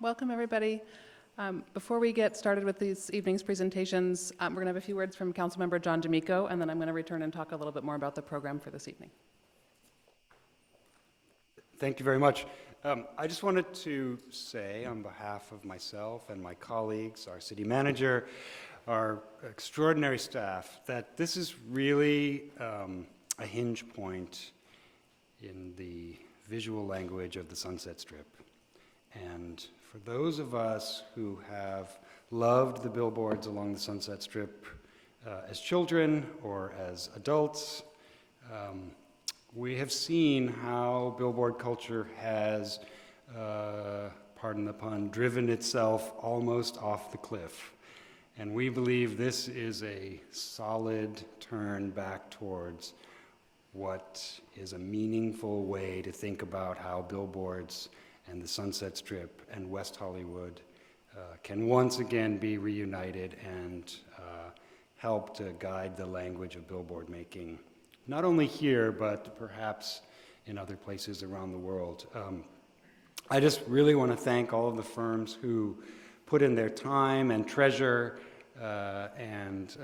Welcome, everybody. Before we get started with this evening's presentations, we're going to have a few words from Councilmember John D'Amico, and then I'm going to return and talk a little bit more about the program for this evening. Thank you very much. I just wanted to say on behalf of myself and my colleagues, our city manager, our extraordinary staff, that this is really a hinge point in the visual language of the Sunset Strip. And for those of us who have loved the billboards along the Sunset Strip as children or as adults, we have seen how billboard culture has, pardon the pun, driven itself almost off the cliff. And we believe this is a solid turn back towards what is a meaningful way to think about how billboards and the Sunset Strip and West Hollywood can once again be reunited and help to guide the language of billboard making, not only here, but perhaps in other places around the world. I just really want to thank all of the firms who put in their time and treasure and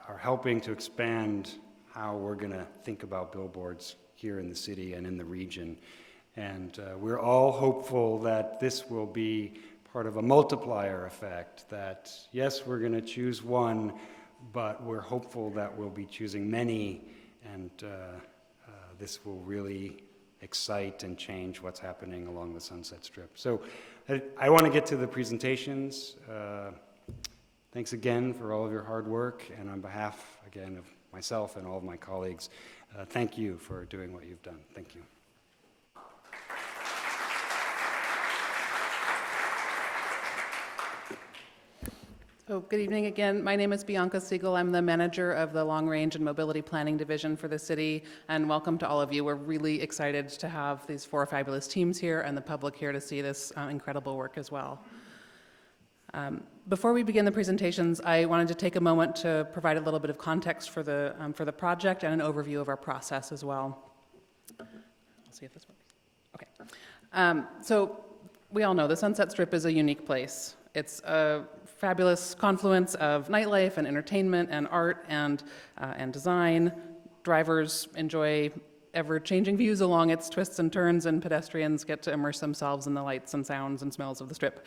are helping to expand how we're going to think about billboards here in the city and in the region. And we're all hopeful that this will be part of a multiplier effect, that yes, we're going to choose one, but we're hopeful that we'll be choosing many, and this will really excite and change what's happening along the Sunset Strip. So I want to get to the presentations. Thanks again for all of your hard work, and on behalf, again, of myself and all of my colleagues, thank you for doing what you've done. Thank you. So good evening again. My name is Bianca Siegel. I'm the manager of the Long Range and Mobility Planning Division for the city, and welcome to all of you. We're really excited to have these four fabulous teams here and the public here to see this incredible work as well. Before we begin the presentations, I wanted to take a moment to provide a little bit of context for the project and an overview of our process as well. I'll see if this works. Okay. So we all know the Sunset Strip is a unique place. It's a fabulous confluence of nightlife and entertainment and art and design. Drivers enjoy ever-changing views along its twists and turns, and pedestrians get to immerse themselves in the lights and sounds and smells of the Strip.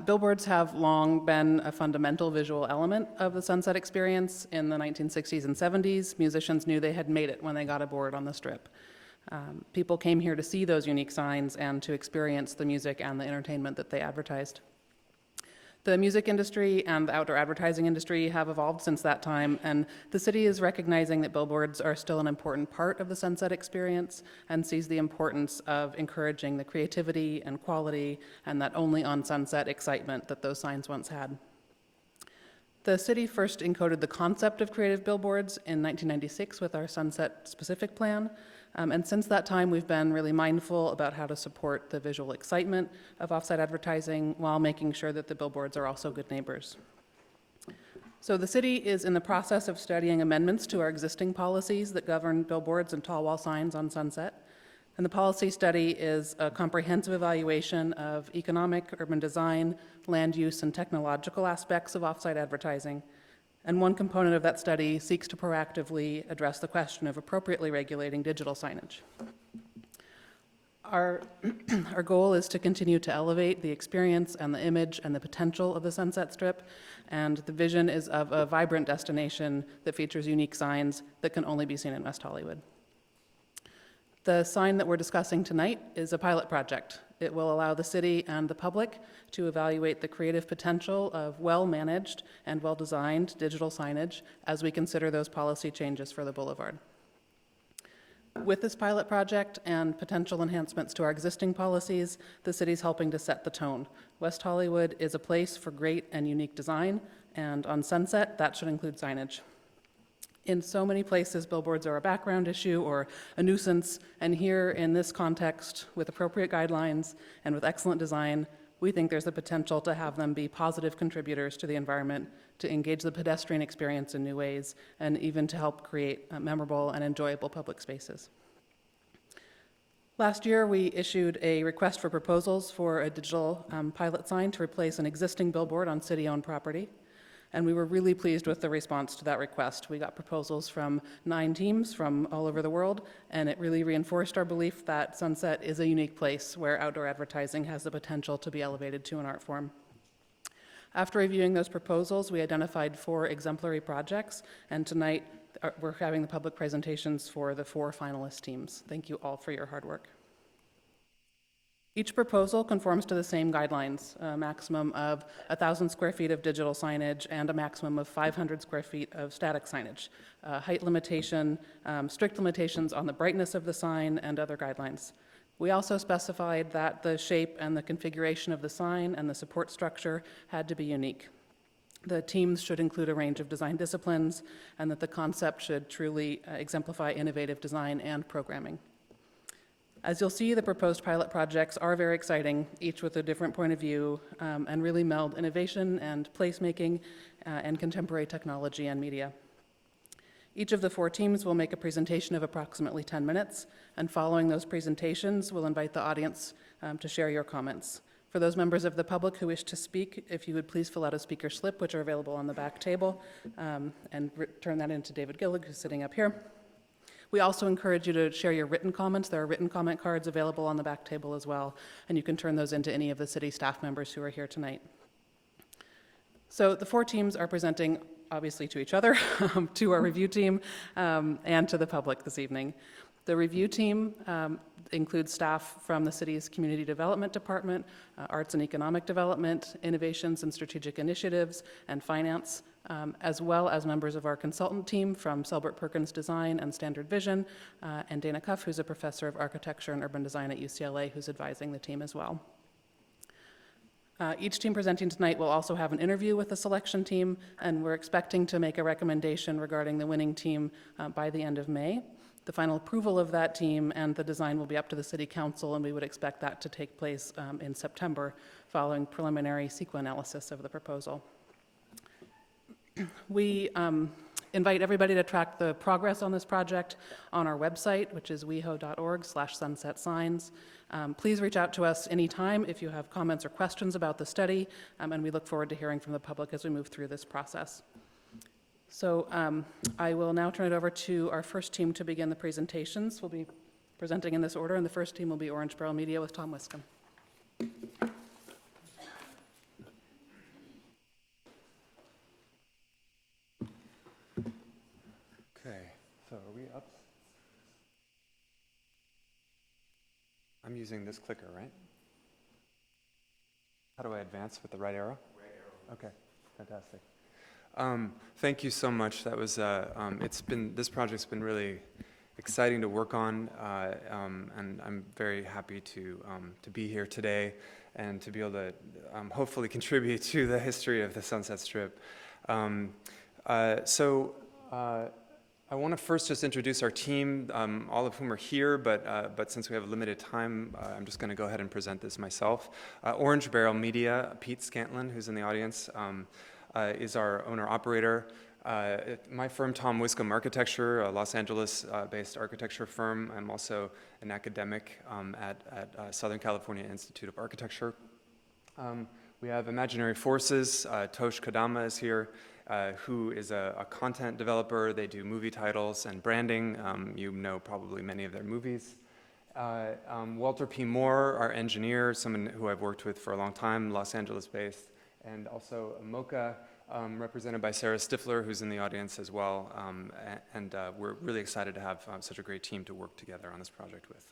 Billboards have long been a fundamental visual element of the Sunset experience. In the 1960s and 70s, musicians knew they had made it when they got aboard on the Strip. People came here to see those unique signs and to experience the music and the entertainment that they advertised. The music industry and the outdoor advertising industry have evolved since that time, and the city is recognizing that billboards are still an important part of the Sunset experience and sees the importance of encouraging the creativity and quality and that only on Sunset excitement that those signs once had. The city first encoded the concept of creative billboards in 1996 with our Sunset specific plan. And since that time, we've been really mindful about how to support the visual excitement of offsite advertising while making sure that the billboards are also good neighbors. So the city is in the process of studying amendments to our existing policies that govern billboards and tall wall signs on Sunset. And the policy study is a comprehensive evaluation of economic, urban design, land use, and technological aspects of offsite advertising. And one component of that study seeks to proactively address the question of appropriately regulating digital signage. Our goal is to continue to elevate the experience and the image and the potential of the Sunset Strip, and the vision is of a vibrant destination that features unique signs that can only be seen in West Hollywood. The sign that we're discussing tonight is a pilot project. It will allow the city and the public to evaluate the creative potential of well-managed and well-designed digital signage as we consider those policy changes for the boulevard. With this pilot project and potential enhancements to our existing policies, the city's helping to set the tone. West Hollywood is a place for great and unique design, and on Sunset, that should include signage. In so many places, billboards are a background issue or a nuisance, and here in this context, with appropriate guidelines and with excellent design, we think there's the potential to have them be positive contributors to the environment, to engage the pedestrian experience in new ways, and even to help create memorable and enjoyable public spaces. Last year, we issued a request for proposals for a digital pilot sign to replace an existing billboard on city-owned property. And we were really pleased with the response to that request. We got proposals from 9 teams from all over the world, and it really reinforced our belief that Sunset is a unique place where outdoor advertising has the potential to be elevated to an art form. After reviewing those proposals, we identified 4 exemplary projects, and tonight we're having the public presentations for the 4 finalist teams. Thank you all for your hard work. Each proposal conforms to the same guidelines, a maximum of 1,000 square feet of digital signage and a maximum of 500 square feet of static signage, height limitation, strict limitations on the brightness of the sign, and other guidelines. We also specified that the shape and the configuration of the sign and the support structure had to be unique. The teams should include a range of design disciplines, and that the concept should truly exemplify innovative design and programming. As you'll see, the proposed pilot projects are very exciting, each with a different point of view, and really meld innovation and placemaking and contemporary technology and media. Each of the 4 teams will make a presentation of approximately 10 minutes, and following those presentations, we'll invite the audience to share your comments. For those members of the public who wish to speak, if you would please fill out a speaker slip, which are available on the back table, and turn that in to David Gillig, who's sitting up here. We also encourage you to share your written comments. There are written comment cards available on the back table as well, and you can turn those into any of the city staff members who are here tonight. So the 4 teams are presenting, obviously, to each other, to our review team, and to the public this evening. The review team includes staff from the city's Community Development Department, Arts and Economic Development, Innovations and Strategic Initiatives, and Finance, as well as members of our consultant team from Selbert Perkins Design and Standard Vision, and Dana Cuff, who's a professor of architecture and urban design at UCLA, who's advising the team as well. Each team presenting tonight will also have an interview with the selection team, and we're expecting to make a recommendation regarding the winning team by the end of May. The final approval of that team and the design will be up to the City Council, and we would expect that to take place in September, following preliminary CEQA analysis of the proposal. We invite everybody to track the progress on this project on our website, which is weho.org/sunsetsigns. Please reach out to us anytime if you have comments or questions about the study, and we look forward to hearing from the public as we move through this process. So I will now turn it over to our first team to begin the presentations. We'll be presenting in this order, and the first team will be Orange Barrel Media with Tom Wiscombe. Okay, so are we up? I'm using this clicker, right? How do I advance with the right arrow? Right arrow. Okay, fantastic. Thank you so much. That was this project's been really exciting to work on, and I'm very happy to be here today and to be able to hopefully contribute to the history of the Sunset Strip. I want to first just introduce our team, all of whom are here, but since we have limited time, I'm just going to go ahead and present this myself. Orange Barrel Media, Pete Scantlin, who's in the audience, is our owner-operator. My firm, Tom Wiscombe Architecture, a Los Angeles-based architecture firm. I'm also an academic at Southern California Institute of Architecture. We have Imaginary Forces. Tosh Kadama is here, who is a content developer. They do movie titles and branding. You know probably many of their movies. Walter P. Moore, our engineer, someone who I've worked with for a long time, Los Angeles-based. And also MoCA, represented by Sarah Stifler, who's in the audience as well. We're really excited to have such a great team to work together on this project with.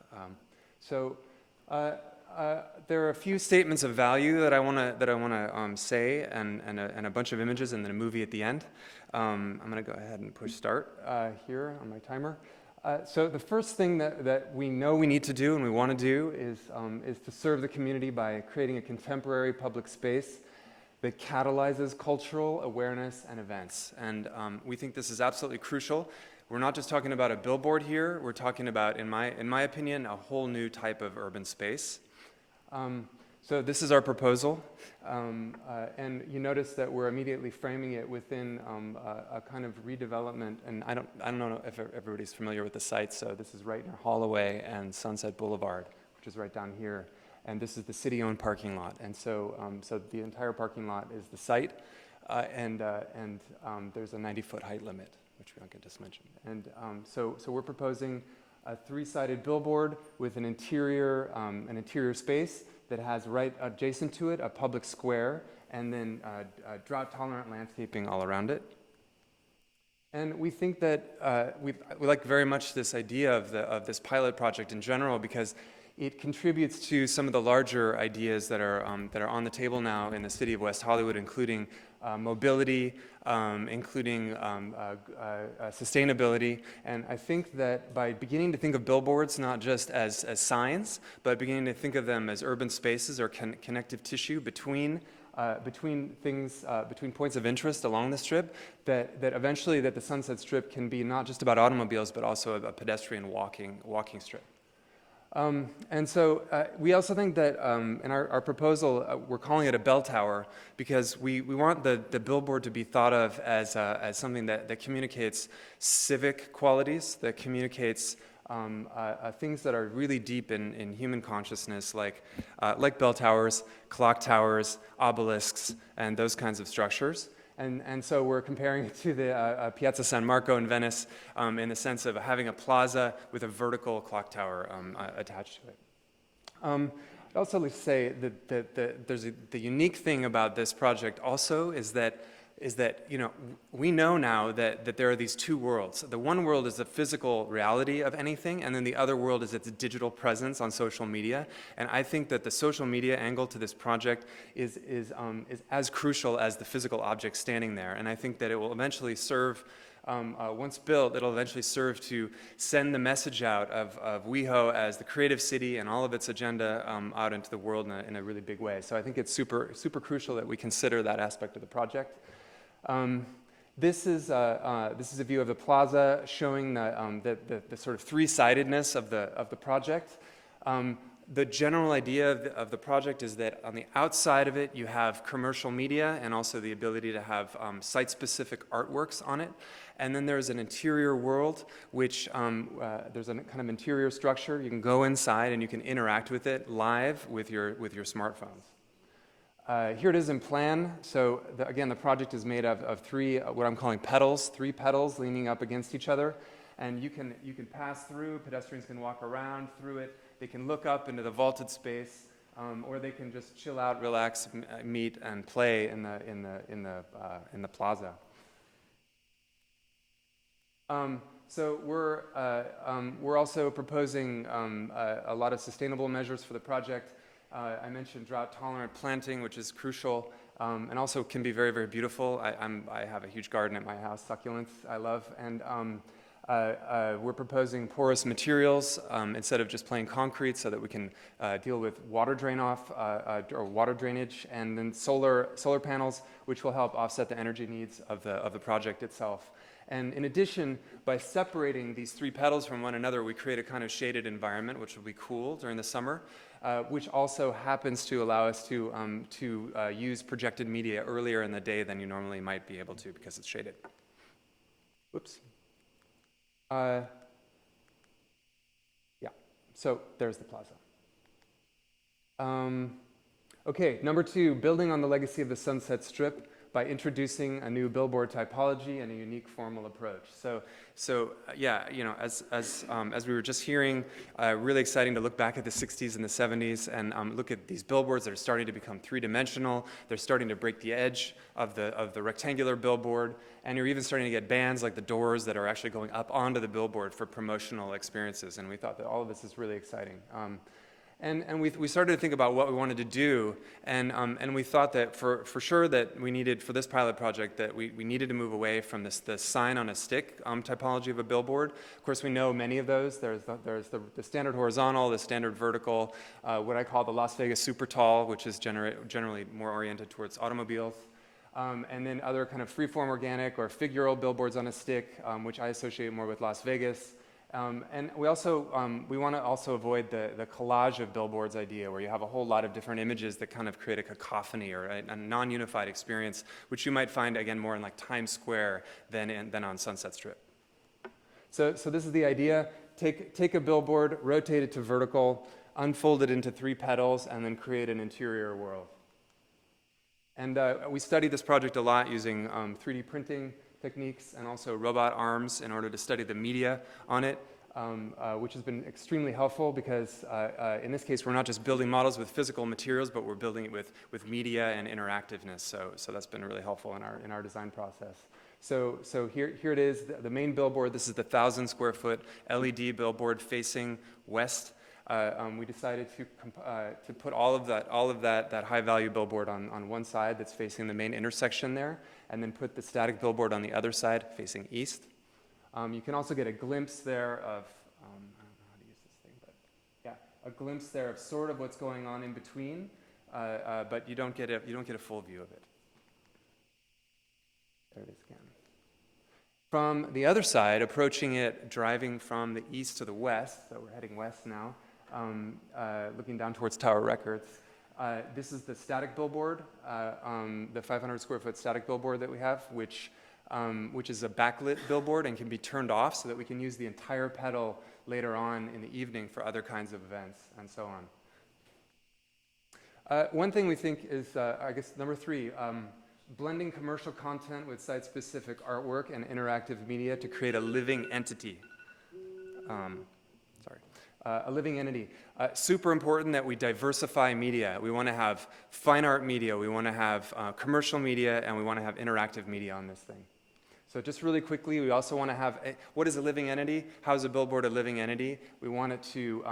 There are a few statements of value that I want to say, and a bunch of images, and then a movie at the end. I'm going to go ahead and push start here on my timer. So the first thing that we know we need to do and we want to do is to serve the community by creating a contemporary public space that catalyzes cultural awareness and events. And we think this is absolutely crucial. We're not just talking about a billboard here. We're talking about, in my opinion, a whole new type of urban space. So this is our proposal, and you notice that we're immediately framing it within a kind of redevelopment. And I don't know if everybody's familiar with the site. So this is right near Holloway and Sunset Boulevard, which is right down here. And this is the city-owned parking lot. And so, so the entire parking lot is the site, and there's a 90-foot height limit, which Bianca just mentioned. And so we're proposing a 3-sided billboard with an interior space that has right adjacent to it a public square, and then drought-tolerant landscaping all around it. And we think that we like very much this idea of this pilot project in general, because it contributes to some of the larger ideas that are on the table now in the city of West Hollywood, including mobility, including sustainability. And I think that by beginning to think of billboards not just as signs, but beginning to think of them as urban spaces or connective tissue between things, between points of interest along the strip, that eventually that the Sunset Strip can be not just about automobiles, but also a pedestrian walking strip. And so we also think that in our proposal, we're calling it a bell tower because we want the billboard to be thought of as something that communicates civic qualities, that communicates things that are really deep in human consciousness, like bell towers, clock towers, obelisks, and those kinds of structures. And so we're comparing it to the Piazza San Marco in Venice in the sense of having a plaza with a vertical clock tower attached to it. I'd also like to say that there's the unique thing about this project also is that we know now that there are these two worlds. The one world is the physical reality of anything, and then the other world is its digital presence on social media. And I think that the social media angle to this project is as crucial as the physical object standing there. And I think that it will eventually serve, once built, it'll eventually serve to send the message out of WeHo as the creative city and all of its agenda out into the world in a really big way. So I think it's super crucial that we consider that aspect of the project. This is a view of the plaza showing the sort of three-sidedness of the project. The general idea of the project is that on the outside of it you have commercial media and also the ability to have site-specific artworks on it. And then there's an interior world, which there's a kind of interior structure. You can go inside and you can interact with it live with your smartphones. Here it is in plan. So again, the project is made of three, what I'm calling petals, 3 petals leaning up against each other. And you can pass through, pedestrians can walk around through it, they can look up into the vaulted space, or they can just chill out, relax, meet, and play in the plaza. So we're also proposing a lot of sustainable measures for the project. I mentioned drought-tolerant planting, which is crucial, and also can be very, very beautiful. I have a huge garden at my house, succulents I love, and we're proposing porous materials instead of just plain concrete, so that we can deal with water drain-off or water drainage, and then solar panels, which will help offset the energy needs of the project itself. And in addition, by separating these 3 petals from one another, we create a kind of shaded environment, which will be cool during the summer, which also happens to allow us to use projected media earlier in the day than you normally might be able to because it's shaded. Whoops. Yeah, so there's the plaza. Okay, number 2, building on the legacy of the Sunset Strip by introducing a new billboard typology and a unique formal approach. So yeah, as we were just hearing, really exciting to look back at the 60s and the 70s and look at these billboards that are starting to become 3-dimensional. They're starting to break the edge of the rectangular billboard, and you're even starting to get bands like the Doors that are actually going up onto the billboard for promotional experiences. And we thought that all of this is really exciting. And we started to think about what we wanted to do, and we thought that for sure that we needed, for this pilot project, that we needed to move away from the sign on a stick typology of a billboard. Of course, we know many of those. There's the standard horizontal, the standard vertical, what I call the Las Vegas super tall, which is generally more oriented towards automobiles. And then other kind of freeform organic or figural billboards on a stick, which I associate more with Las Vegas. And we also we want to also avoid the collage of billboards idea, where you have a whole lot of different images that kind of create a cacophony or a non-unified experience, which you might find again more in like Times Square than on Sunset Strip. So this is the idea. Take a billboard, rotate it to vertical, unfold it into 3 petals, and then create an interior world. And we studied this project a lot using 3D printing techniques and also robot arms in order to study the media on it, which has been extremely helpful because in this case we're not just building models with physical materials, but we're building it with media and interactiveness. So that's been really helpful in our design process. So here it is, the main billboard. This is the 1,000 square foot LED billboard facing west. We decided to put all of that high value billboard on one side that's facing the main intersection there, and then put the static billboard on the other side facing east. You can also get a glimpse there of, I don't know how to use this thing, but yeah, a glimpse there of sort of what's going on in between, but you don't get a full view of it. There it is again. From the other side, approaching it, driving from the east to the west, so we're heading west now, looking down towards Tower Records. This is the static billboard, the 500 square foot static billboard that we have, which is a backlit billboard and can be turned off so that we can use the entire pedal later on in the evening for other kinds of events and so on. One thing we think is, I guess, number 3, blending commercial content with site-specific artwork and interactive media to create a living entity. A living entity. Super important that we diversify media. We want to have fine art media, we want to have commercial media, and we want to have interactive media on this thing. So just really quickly, we also want to have, what is a living entity? How is a billboard a living entity? We want it to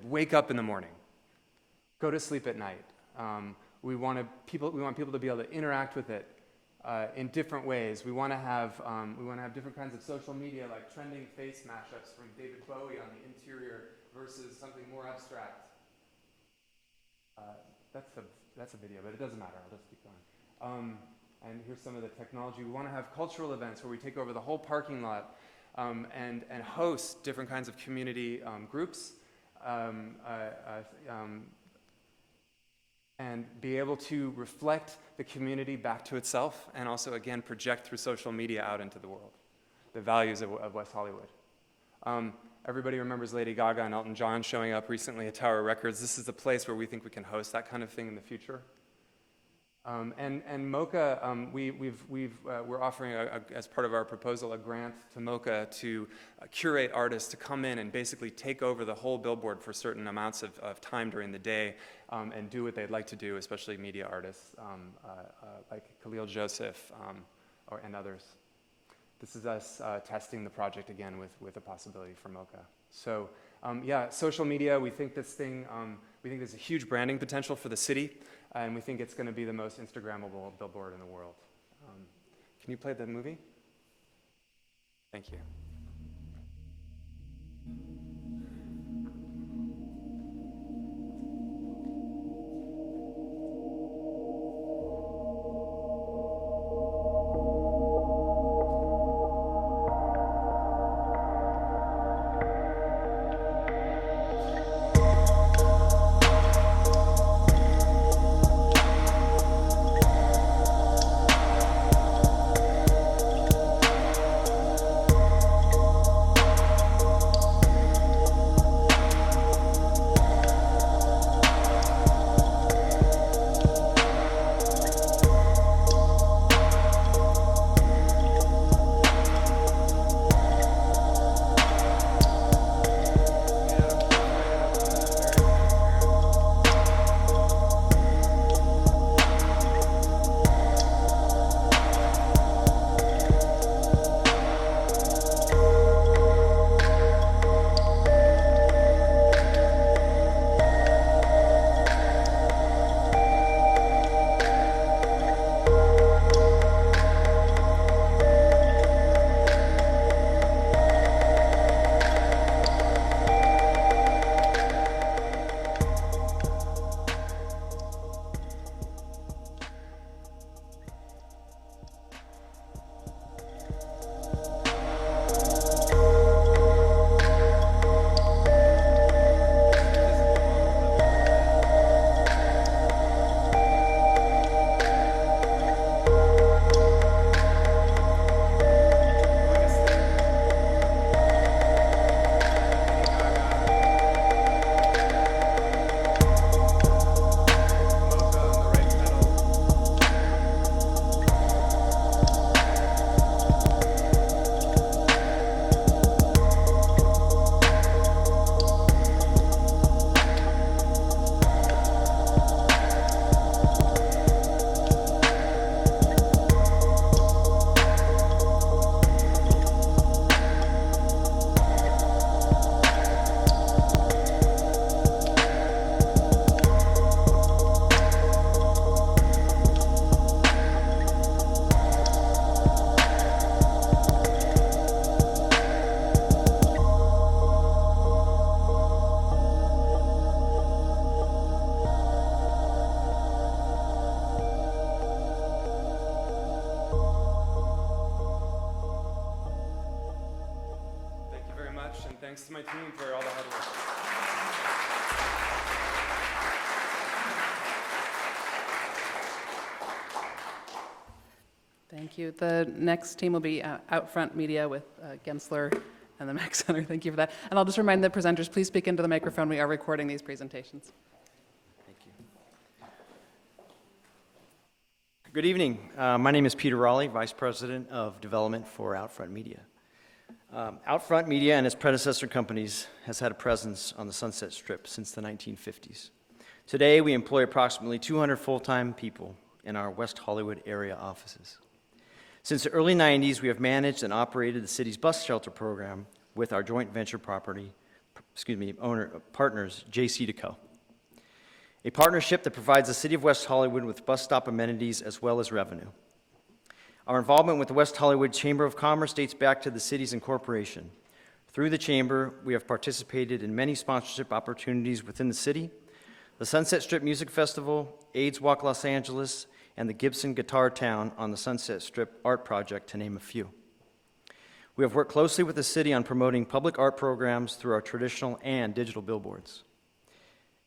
wake up in the morning, go to sleep at night. We want people to be able to interact with it in different ways. We want to have different kinds of social media, like trending face mashups from David Bowie on the interior versus something more abstract. That's a video, but it doesn't matter. I'll just keep going. And here's some of the technology. We want to have cultural events where we take over the whole parking lot and host different kinds of community groups. And be able to reflect the community back to itself, and also, again, project through social media out into the world, the values of West Hollywood. Everybody remembers Lady Gaga and Elton John showing up recently at Tower Records. This is the place where we think we can host that kind of thing in the future. And MoCA, we're offering, as part of our proposal, a grant to MoCA to curate artists to come in and basically take over the whole billboard for certain amounts of time during the day and do what they'd like to do, especially media artists like Khalil Joseph and others. This is us testing the project again with a possibility for MoCA. So yeah, social media, we think this thing, we think there's a huge branding potential for the city, and we think it's going to be the most Instagrammable billboard in the world. Can you play the movie? Thank you. introduction. Thanks to my team for all the hard work. Thank you. The next team will be Outfront Media with Gensler and the Mac Center. Thank you for that. And I'll just remind the presenters, please speak into the microphone. We are recording these presentations. Thank you. Good evening. My name is Peter Raleigh, Vice President of Development for Outfront Media. Outfront Media and its predecessor companies has had a presence on the Sunset Strip since the 1950s. Today, we employ approximately 200 full-time people in our West Hollywood area offices. Since the early 90s, we have managed and operated the city's bus shelter program with our joint venture partners, JC2Co. A partnership that provides the city of West Hollywood with bus stop amenities as well as revenue. Our involvement with the West Hollywood Chamber of Commerce dates back to the city's incorporation. Through the Chamber, we have participated in many sponsorship opportunities within the city, the Sunset Strip Music Festival, AIDS Walk Los Angeles, and the Gibson Guitar Town on the Sunset Strip Art Project, to name a few. We have worked closely with the city on promoting public art programs through our traditional and digital billboards.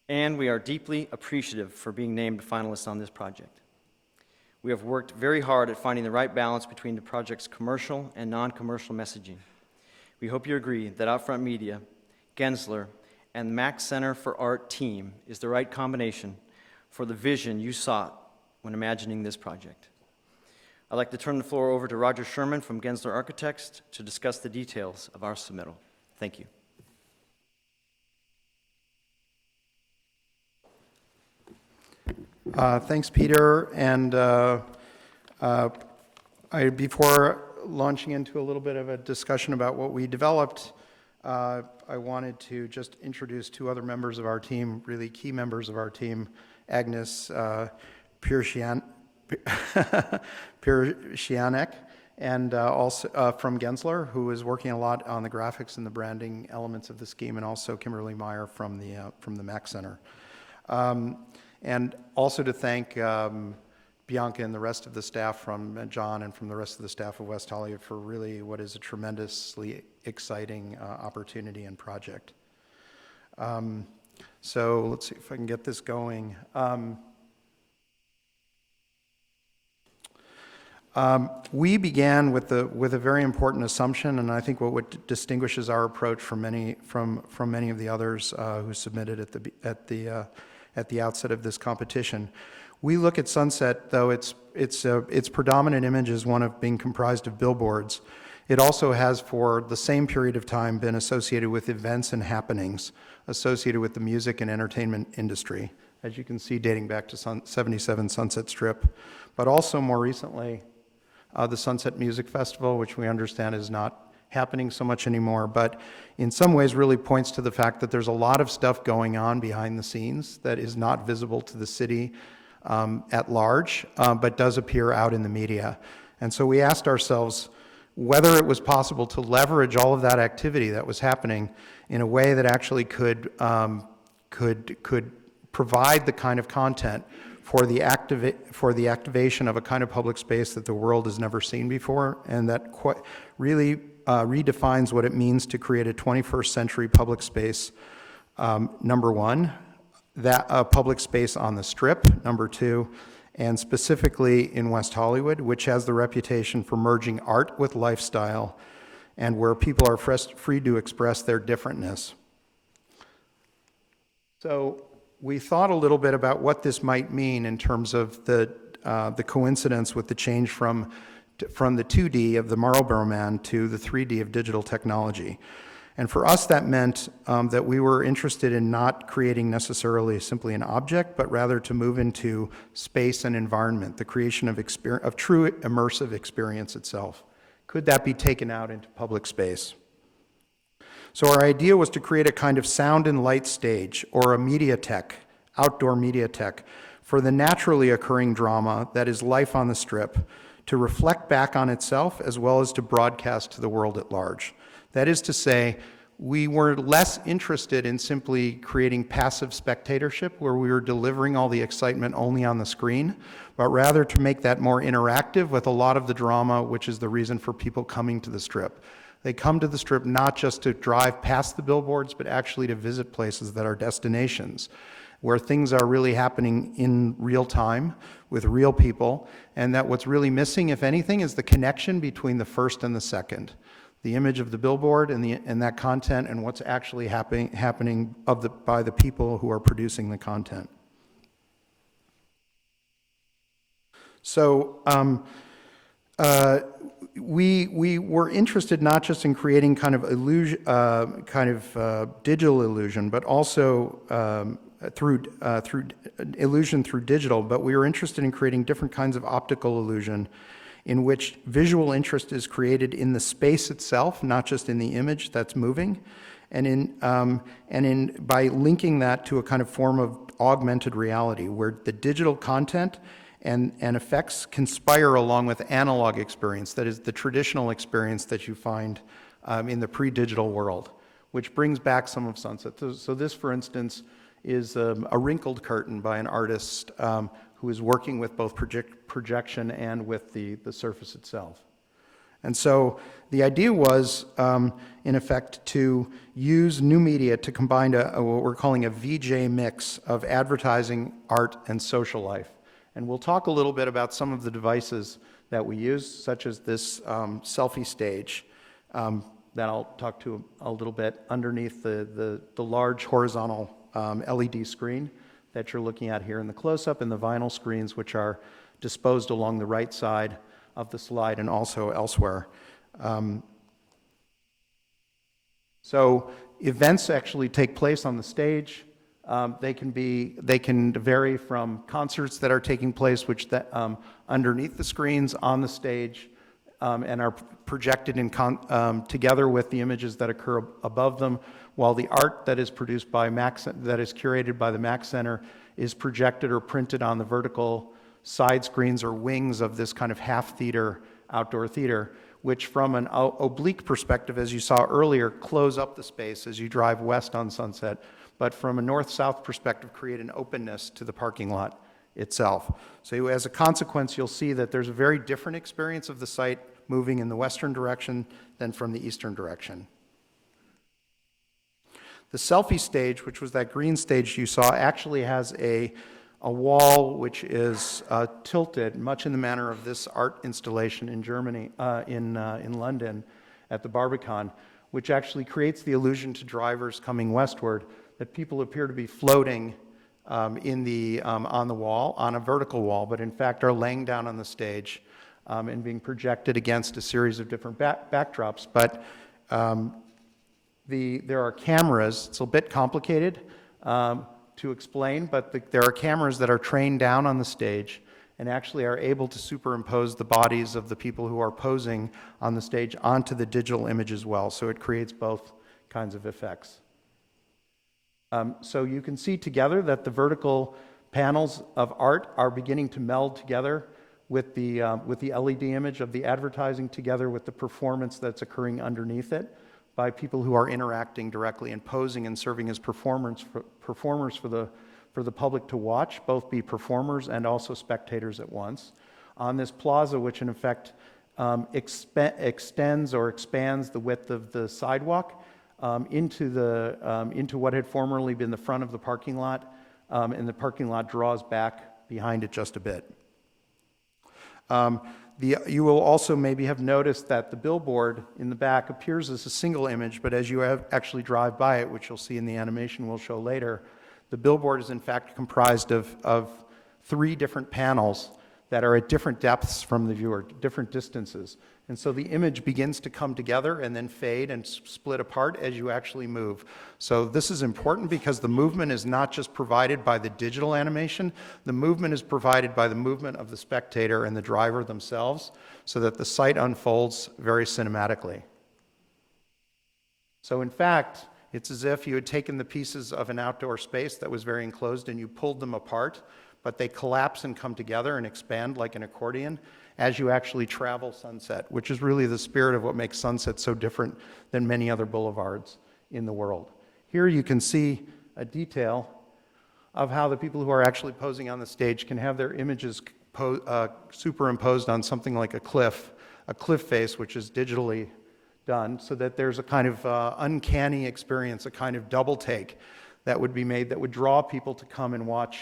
And we are deeply appreciative for being named finalists on this project. We have worked very hard at finding the right balance between the project's commercial and non-commercial messaging. We hope you agree that Outfront Media, Gensler, and the Mac Center for Art team is the right combination for the vision you sought when imagining this project. I'd like to turn the floor over to Roger Sherman from Gensler Architects to discuss the details of our submittal. Thank you. Thanks, Peter. And before launching into a little bit of a discussion about what we developed, I wanted to just introduce two other members of our team, really key members of our team, Agnes Pirshianek, and also from Gensler, who is working a lot on the graphics and the branding elements of the scheme, and also Kimberly Meyer from the Mac Center. And also to thank Bianca and the rest of the staff from John and from the rest of the staff of West Hollywood for really what is a tremendously exciting opportunity and project. So let's see if I can get this going. We began with a very important assumption, and I think what distinguishes our approach from many of the others who submitted at the outset of this competition. We look at Sunset, though its predominant image is one of being comprised of billboards. It also has, for the same period of time, been associated with events and happenings associated with the music and entertainment industry, as you can see, dating back to 77 Sunset Strip, but also more recently, the Sunset Music Festival, which we understand is not happening so much anymore, but in some ways really points to the fact that there's a lot of stuff going on behind the scenes that is not visible to the city at large, but does appear out in the media. And so we asked ourselves whether it was possible to leverage all of that activity that was happening in a way that actually could provide the kind of content for the activation of a kind of public space that the world has never seen before, and that really redefines what it means to create a 21st century public space. Number one, that public space on the Strip. Number two, and specifically in West Hollywood, which has the reputation for merging art with lifestyle, and where people are free to express their differentness. So we thought a little bit about what this might mean in terms of the coincidence with the change from the 2D of the Marlboro Man to the 3D of digital technology. And for us, that meant that we were interested in not creating necessarily simply an object, but rather to move into space and environment, the creation of true immersive experience itself. Could that be taken out into public space? So our idea was to create a kind of sound and light stage, or a mediatheque, outdoor mediatheque, for the naturally occurring drama that is life on the Strip, to reflect back on itself as well as to broadcast to the world at large. That is to say, we were less interested in simply creating passive spectatorship where we were delivering all the excitement only on the screen, but rather to make that more interactive with a lot of the drama, which is the reason for people coming to the Strip. They come to the Strip not just to drive past the billboards, but actually to visit places that are destinations, where things are really happening in real time with real people, and that what's really missing, if anything, is the connection between the first and the second. The image of the billboard and that content and what's actually happening by the people who are producing the content. So we were interested not just in creating kind of digital illusion, but also through illusion through digital. But we were interested in creating different kinds of optical illusion, in which visual interest is created in the space itself, not just in the image that's moving, and by linking that to a kind of form of augmented reality, where the digital content and effects conspire along with analog experience, that is the traditional experience that you find in the pre-digital world, which brings back some of Sunset. So this, for instance, is a wrinkled curtain by an artist who is working with both projection and with the surface itself. And so the idea was, in effect, to use new media to combine what we're calling a VJ mix of advertising, art, and social life. And we'll talk a little bit about some of the devices that we use, such as this Selfie Stage that I'll talk to a little bit underneath the large horizontal LED screen that you're looking at here in the close-up, and the vinyl screens, which are disposed along the right side of the slide and also elsewhere. So events actually take place on the stage. They can vary from concerts that are taking place, which underneath the screens on the stage, and are projected together with the images that occur above them, while the art that is produced by that is curated by the Mac Center is projected or printed on the vertical side screens or wings of this kind of half theater, outdoor theater, which from an oblique perspective, as you saw earlier, close up the space as you drive west on Sunset, but from a north-south perspective, create an openness to the parking lot itself. So as a consequence, you'll see that there's a very different experience of the site moving in the western direction than from the eastern direction. The Selfie Stage, which was that green stage you saw, actually has a wall which is tilted, much in the manner of this art installation in Germany, in London at the Barbican, which actually creates the illusion to drivers coming westward that people appear to be floating on the wall, on a vertical wall, but in fact are laying down on the stage and being projected against a series of different backdrops. But there are cameras. It's a bit complicated to explain, but there are cameras that are trained down on the stage and actually are able to superimpose the bodies of the people who are posing on the stage onto the digital image as well. So it creates both kinds of effects. So you can see together that the vertical panels of art are beginning to meld together with the LED image of the advertising, together with the performance that's occurring underneath it by people who are interacting directly and posing and serving as performers for the public to watch, both be performers and also spectators at once, on this plaza, which in effect extends or expands the width of the sidewalk into what had formerly been the front of the parking lot, and the parking lot draws back behind it just a bit. You will also maybe have noticed that the billboard in the back appears as a single image, but as you actually drive by it, which you'll see in the animation we'll show later, the billboard is in fact comprised of 3 different panels that are at different depths from the viewer, different distances. And so the image begins to come together and then fade and split apart as you actually move. So this is important because the movement is not just provided by the digital animation, the movement is provided by the movement of the spectator and the driver themselves, so that the site unfolds very cinematically. So in fact, it's as if you had taken the pieces of an outdoor space that was very enclosed and you pulled them apart, but they collapse and come together and expand like an accordion as you actually travel Sunset, which is really the spirit of what makes Sunset so different than many other boulevards in the world. Here you can see a detail of how the people who are actually posing on the stage can have their images superimposed on something like a cliff face, which is digitally done so that there's a kind of uncanny experience, a kind of double take that would be made that would draw people to come and watch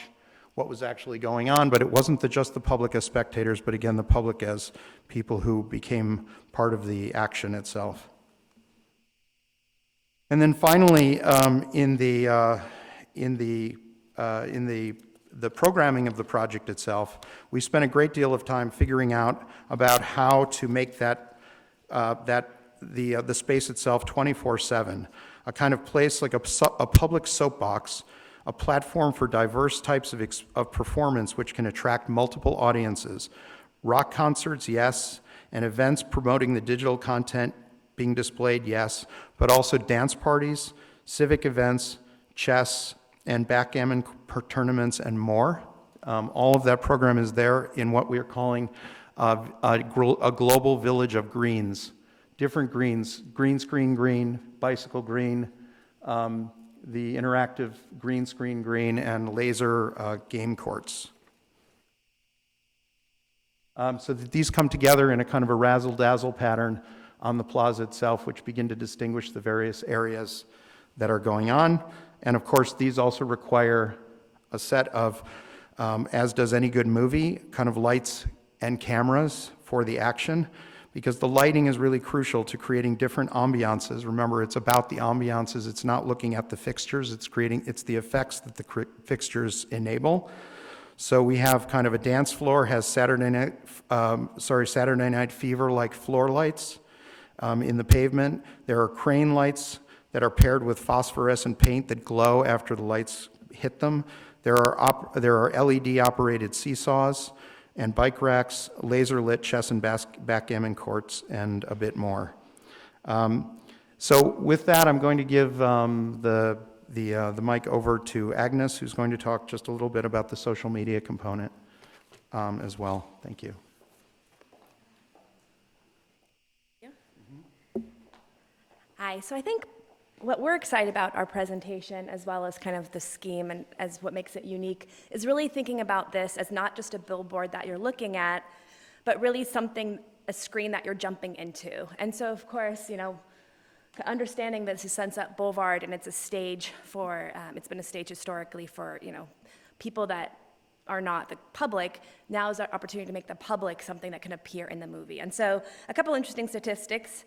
what was actually going on. But it wasn't just the public as spectators, but again, the public as people who became part of the action itself. And then finally, in the programming of the project itself, we spent a great deal of time figuring out about how to make that the space itself 24/7, a kind of place like a public soapbox, a platform for diverse types of performance which can attract multiple audiences. Rock concerts, yes, and events promoting the digital content being displayed, yes, but also dance parties, civic events, chess, and backgammon tournaments, and more. All of that program is there in what we are calling a global village of greens. Different greens, green screen green, bicycle green, the interactive green screen green, and laser game courts. So that these come together in a kind of a razzle-dazzle pattern on the plaza itself, which begin to distinguish the various areas that are going on. And of course, these also require a set of, as does any good movie, kind of lights and cameras for the action, because the lighting is really crucial to creating different ambiances. Remember, it's about the ambiances. It's not looking at the fixtures. It's the effects that the fixtures enable. So we have kind of a dance floor, has Saturday Night Fever-like floor lights in the pavement. There are crane lights that are paired with phosphorescent paint that glow after the lights hit them. There are LED-operated seesaws and bike racks, laser-lit chess and backgammon courts, and a bit more. So with that, I'm going to give the mic over to Agnes, who's going to talk just a little bit about the social media component as well. Thank you. Hi, so I think what we're excited about our presentation, as well as kind of the scheme and as what makes it unique, is really thinking about this as not just a billboard that you're looking at, but really a screen that you're jumping into. And so, of course, understanding that this is Sunset Boulevard and it's a stage for, it's been a stage historically for, people that are not the public, now is our opportunity to make the public something that can appear in the movie. And so a couple interesting statistics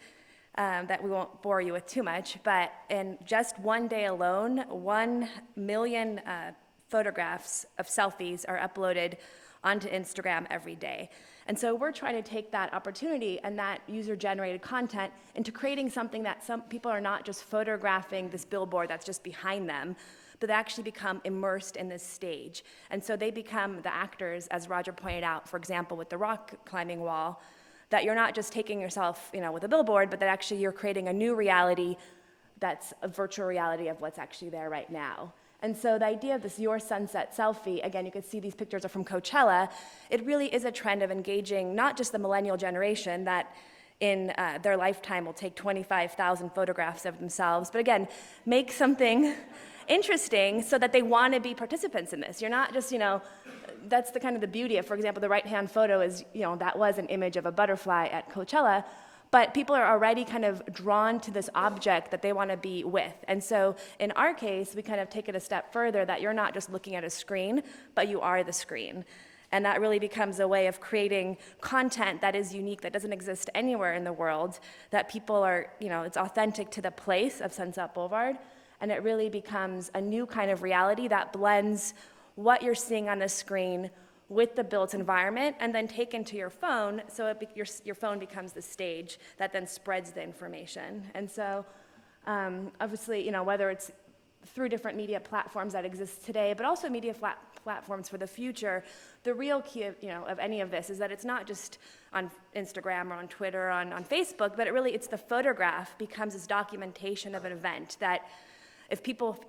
that we won't bore you with too much, but in just one day alone, 1 million photographs of selfies are uploaded onto Instagram every day. And so we're trying to take that opportunity and that user-generated content into creating something that some people are not just photographing this billboard that's just behind them, but they actually become immersed in this stage. And so they become the actors, as Roger pointed out, for example, with the rock climbing wall, that you're not just taking yourself, with a billboard, but that actually you're creating a new reality that's a virtual reality of what's actually there right now. And so the idea of this Your Sunset Selfie, again, you can see these pictures are from Coachella. It really is a trend of engaging not just the millennial generation that in their lifetime will take 25,000 photographs of themselves, but again, make something interesting so that they want to be participants in this. You're not just, that's the kind of the beauty of, for example, the right-hand photo is, that was an image of a butterfly at Coachella, but people are already kind of drawn to this object that they want to be with. And so in our case, we kind of take it a step further that you're not just looking at a screen, but you are the screen. And that really becomes a way of creating content that is unique, that doesn't exist anywhere in the world, that people are, it's authentic to the place of Sunset Boulevard. And it really becomes a new kind of reality that blends what you're seeing on the screen with the built environment and then taken to your phone, so your phone becomes the stage that then spreads the information. And so obviously, whether it's through different media platforms that exist today, but also media platforms for the future, the real key of any of this is that it's not just on Instagram or on Twitter or on Facebook, but it's the photograph becomes this documentation of an event that if people,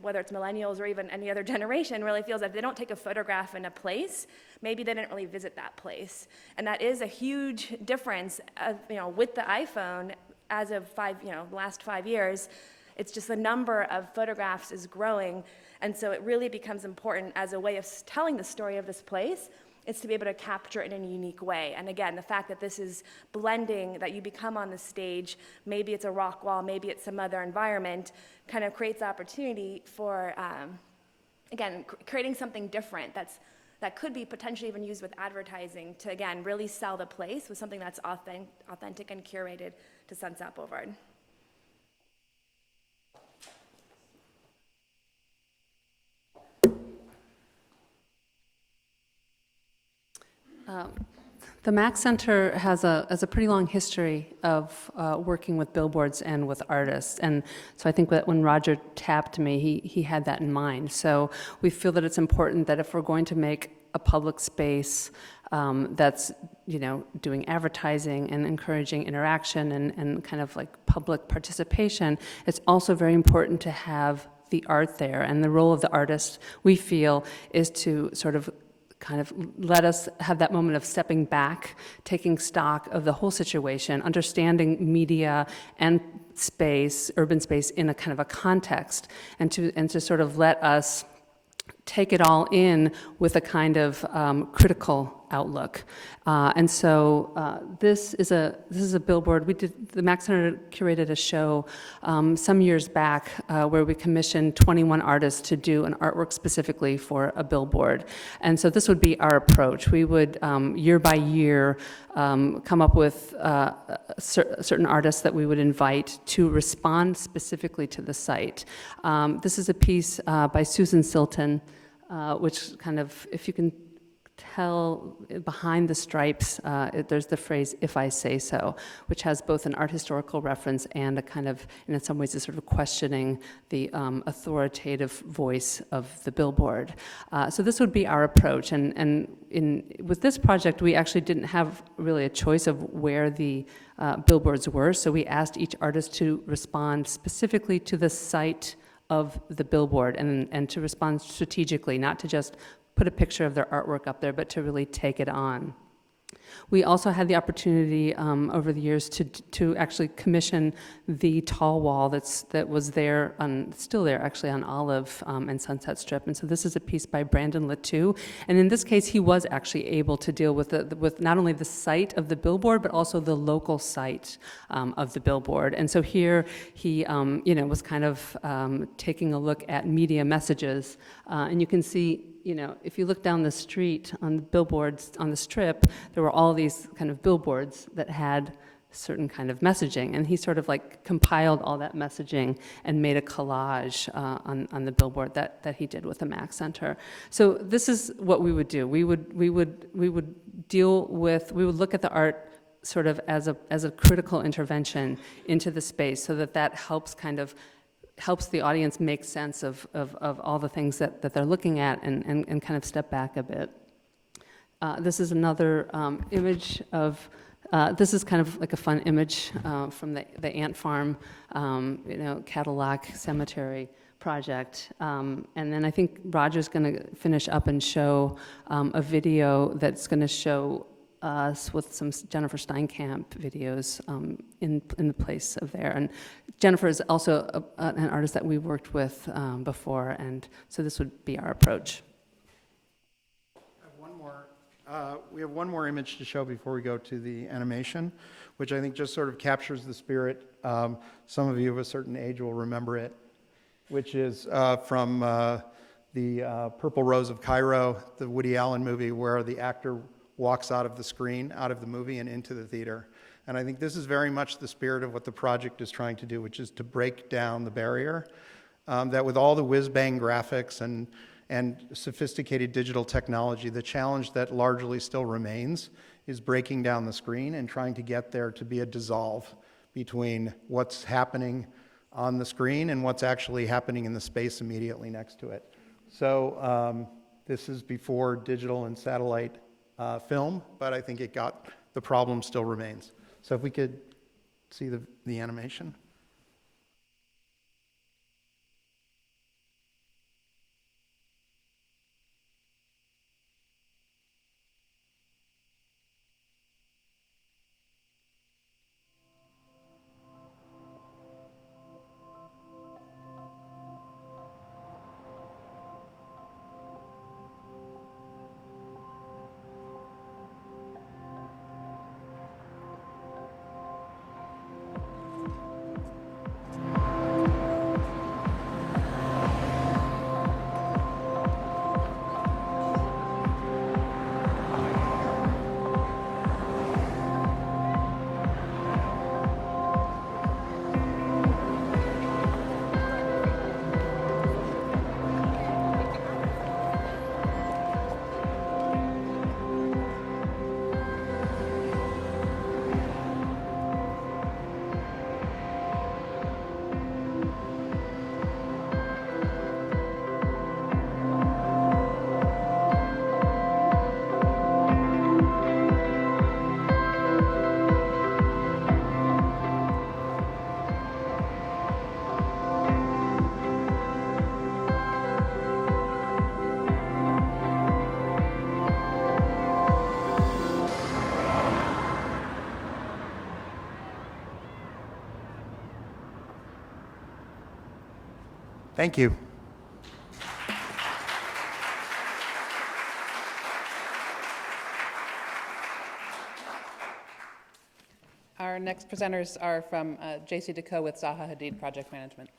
whether it's millennials or even any other generation, really feels that if they don't take a photograph in a place, maybe they didn't really visit that place. And that is a huge difference, with the iPhone as of the last 5 years. It's just the number of photographs is growing. And so it really becomes important as a way of telling the story of this place it's to be able to capture it in a unique way. And again, the fact that this is blending, that you become on the stage, maybe it's a rock wall, maybe it's some other environment, kind of creates opportunity for, again, creating something different that could be potentially even used with advertising to, again, really sell the place with something that's authentic and curated to Sunset Boulevard. The Mack Center has a pretty long history of working with billboards and with artists, and so I think that when Roger tapped me, he had that in mind. So we feel that it's important that if we're going to make a public space that's, doing advertising and encouraging interaction and kind of like public participation, it's also very important to have the art there. And the role of the artist, we feel, is to sort of kind of let us have that moment of stepping back, taking stock of the whole situation, understanding media and space, urban space, in a kind of a context, and to sort of let us take it all in with a kind of critical outlook. And so this is a billboard. The Mack Center curated a show some years back where we commissioned 21 artists to do an artwork specifically for a billboard. And so this would be our approach. We would, year by year, come up with certain artists that we would invite to respond specifically to the site. This is a piece by Susan Silton, which kind of, if you can tell behind the stripes, there's the phrase, "if I say so," which has both an art historical reference and a kind of, and in some ways, is sort of questioning the authoritative voice of the billboard. So this would be our approach. And with this project, we actually didn't have really a choice of where the billboards were. So we asked each artist to respond specifically to the site of the billboard and to respond strategically, not to just put a picture of their artwork up there, but to really take it on. We also had the opportunity over the years to actually commission the tall wall that was there, still there actually, on Olive and Sunset Strip. And so this is a piece by Brandon Latu. And in this case, he was actually able to deal with not only the site of the billboard, but also the local site of the billboard. And so here he was kind of taking a look at media messages. And you can see, if you look down the street on the billboards on the Strip, there were all these kind of billboards that had certain kind of messaging, and he sort of like compiled all that messaging and made a collage on the billboard that he did with the Mack Center. So this is what we would do. We would look at the art sort of as a critical intervention into the space, so that helps the audience make sense of all the things that they're looking at and kind of step back a bit. This is another image of, this is kind of like a fun image from the Ant Farm, Cadillac Cemetery project. And then I think Roger's going to finish up and show a video that's going to show us with some Jennifer Steinkamp videos in the place of there. And Jennifer is also an artist that we've worked with before, and so this would be our approach. We have one more image to show before we go to the animation, which I think just sort of captures the spirit. Some of you of a certain age will remember it, which is from the Purple Rose of Cairo, the Woody Allen movie, where the actor walks out of the screen, out of the movie, and into the theater. And I think this is very much the spirit of what the project is trying to do, which is to break down the barrier, that with all the whiz-bang graphics and sophisticated digital technology, the challenge that largely still remains is breaking down the screen and trying to get there to be a dissolve between what's happening on the screen and what's actually happening in the space immediately next to it. So this is before digital and satellite film, but I think the problem still remains. So if we could see the animation. Thank you. Our next presenters are from JC Deco with Zaha Hadid Project Management.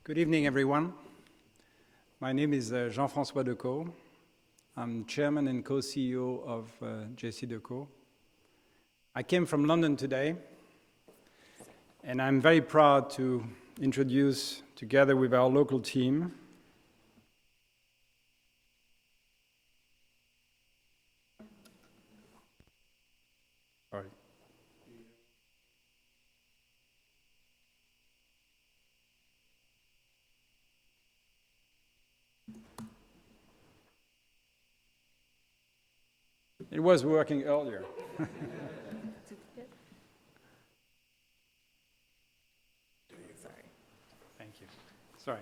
Good evening, everyone. My name is Jean-François Decaux. I'm chairman and co-CEO of JC Deco. I came from London today, and I'm very proud to introduce, together with our local team, It was working earlier. Thank you. Sorry.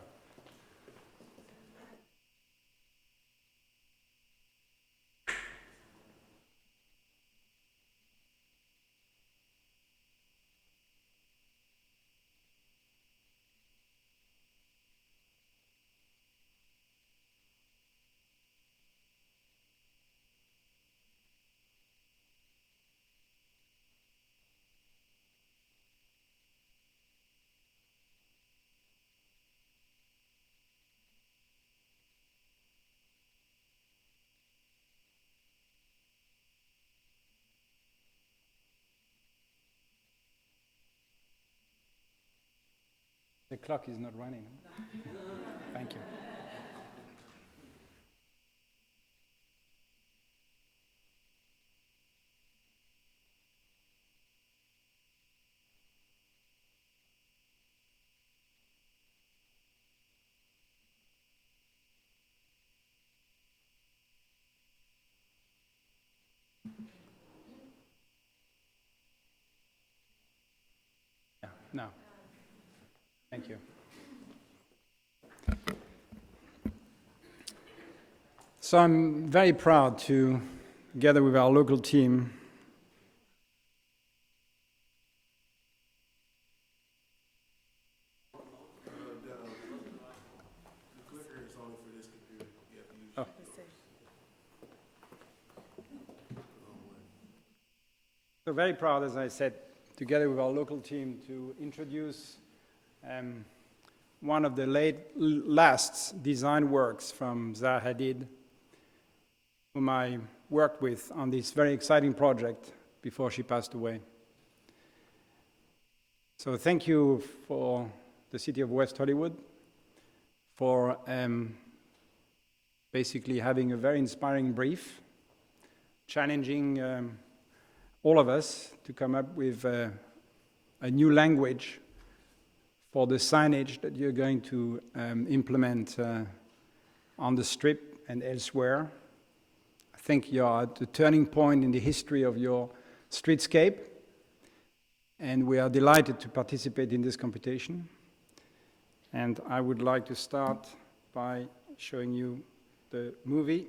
The clock is not running. Thank you. Yeah, no. Thank you. So I'm very proud to, together with our local team, So very proud, as I said, together with our local team, to introduce one of the last design works from Zaha Hadid, whom I worked with on this very exciting project before she passed away. So thank you for the City of West Hollywood for basically having a very inspiring brief, challenging all of us to come up with a new language for the signage that you're going to implement on the Strip and elsewhere. I think you're at a turning point in the history of your streetscape, and we are delighted to participate in this competition. And I would like to start by showing you the movie.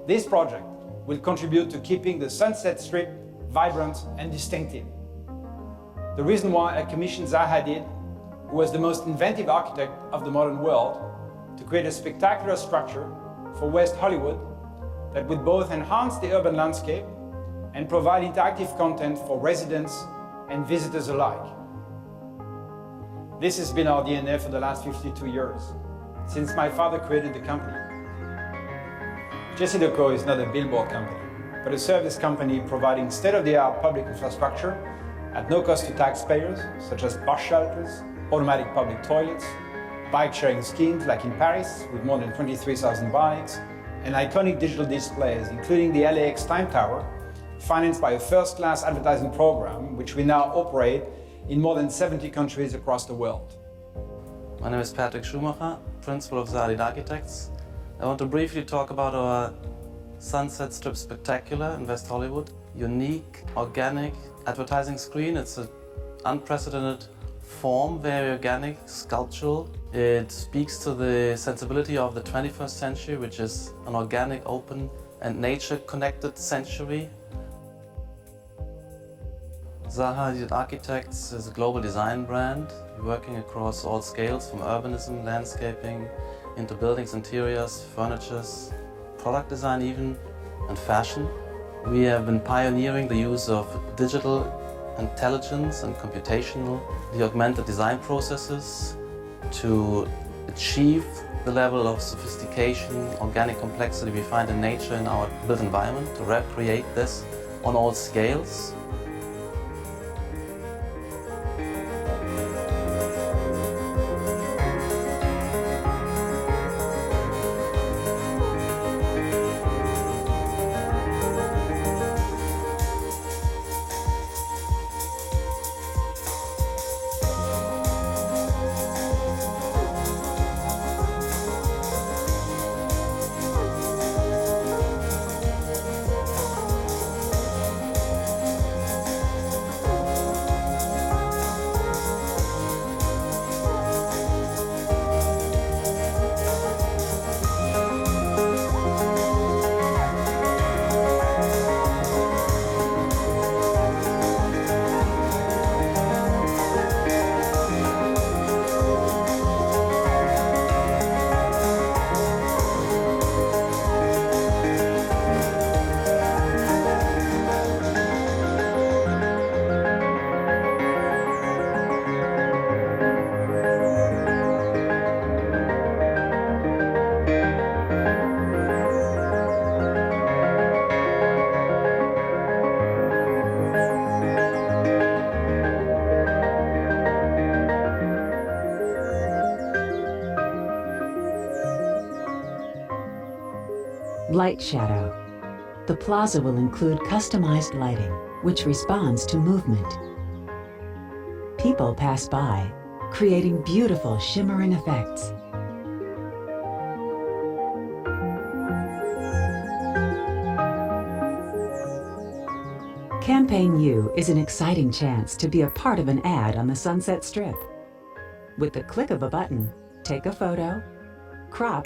This project will contribute to keeping the Sunset Strip vibrant and distinctive. The reason why I commissioned Zaha Hadid, who was the most inventive architect of the modern world, to create a spectacular structure for West Hollywood that would both enhance the urban landscape and provide interactive content for residents and visitors alike. This has been our DNA for the last 52 years, since my father created the company. JCDecaux is not a billboard company, but a service company providing state-of-the-art public infrastructure at no cost to taxpayers, such as bus shelters, automatic public toilets, bike-sharing schemes like in Paris with more than 23,000 bikes, and iconic digital displays, including the LAX Time Tower, financed by a first-class advertising program, which we now operate in more than 70 countries across the world. My name is Patrick Schumacher, principal of Untitled Architects. I want to briefly talk about our Sunset Strip Spectacular in West Hollywood. Unique, organic advertising screen. It's an unprecedented form, very organic, sculptural. It speaks to the sensibility of the 21st century, which is an organic, open and nature-connected century. Untitled Architects is a global design brand, working across all scales, from urbanism, landscaping, into buildings, interiors, furnitures, product design even, and fashion. We have been pioneering the use of digital intelligence and computational, the augmented design processes to achieve the level of sophistication, organic complexity we find in nature in our built environment, to recreate this on all scales. Light shadow. The plaza will include customized lighting, which responds to movement. People pass by, creating beautiful shimmering effects. Campaign U is an exciting chance to be a part of an ad on the Sunset Strip. With the click of a button, take a photo, crop,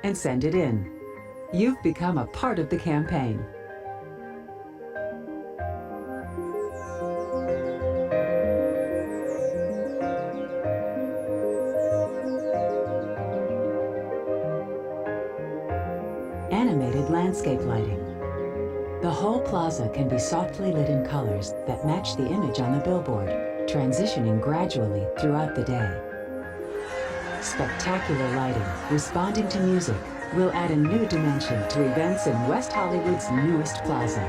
and send it in. You've become a part of the campaign. Animated landscape lighting. The whole plaza can be softly lit in colors that match the image on the billboard, transitioning gradually throughout the day. Spectacular lighting, responding to music, will add a new dimension to events in West Hollywood's newest plaza.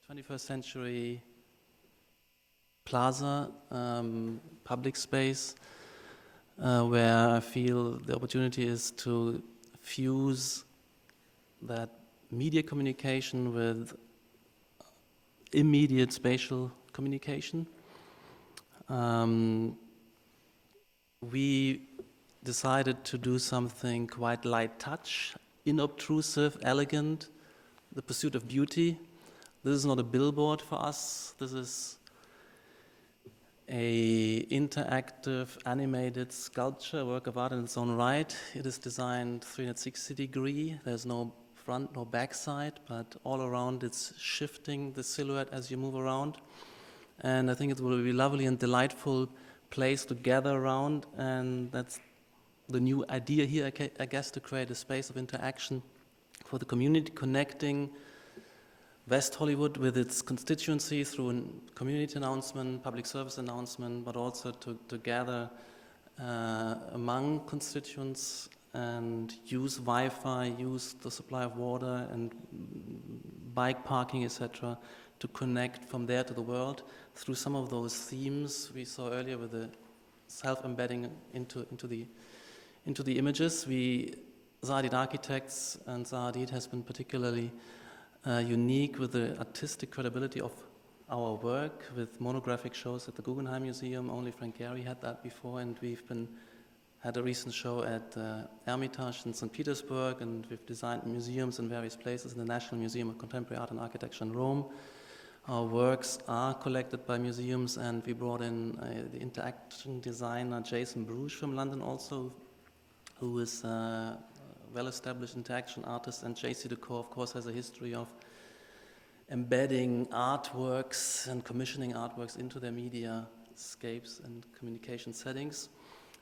The 21st century plaza, public space, where I feel the opportunity is to fuse that media communication with immediate spatial communication. We decided to do something quite light touch, inobtrusive, elegant, the pursuit of beauty. This is not a billboard for us. This is a interactive animated sculpture, work of art in its own right. It is designed 360 degree. There's no front, no back side, but all around it's shifting the silhouette as you move around. And I think it will be a lovely and delightful place to gather around, and that's the new idea here, I guess, to create a space of interaction for the community, connecting West Hollywood with its constituency through a community announcement, public service announcement, but also to gather among constituents and use Wi-Fi, use the supply of water and bike parking, etc., to connect from there to the world through some of those themes we saw earlier with the self-embedding into the images. Zahadid Architects and Zahadid has been particularly unique with the artistic credibility of our work with monographic shows at the Guggenheim Museum. Only Frank Gehry had that before, and we've had a recent show at Hermitage in St. Petersburg, and we've designed museums in various places in the National Museum of Contemporary Art and Architecture in Rome. Our works are collected by museums, and we brought in the interaction designer Jason Bruce from London also, who is well-established interaction artist, and JC Decor, of course, has a history of embedding artworks and commissioning artworks into their media scapes and communication settings.